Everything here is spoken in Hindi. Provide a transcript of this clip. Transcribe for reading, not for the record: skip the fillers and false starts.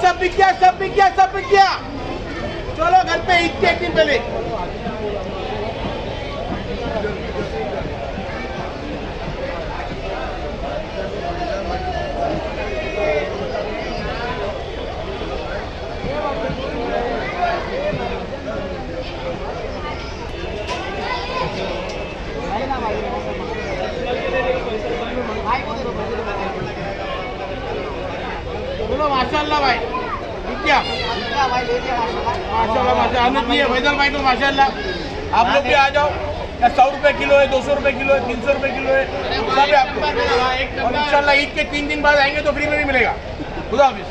सब बिक गया, सब बिक गया, सब बिक गया। चलो घर पे ईद के एक दिन पहले। बोलो माशाल्लाह भाई, क्या माशाल्लाह माशाल्लाह हमने दिए फैजल भाई तो माशाल्लाह। आप लोग भी आ जाओ। 100 रुपए किलो है, 200 रुपए किलो है, 300 रुपए किलो है, सब है आपको। और इंशाल्लाह ईद के 3 दिन बाद आएंगे तो फ्री में भी मिलेगा। खुदा हाफिज।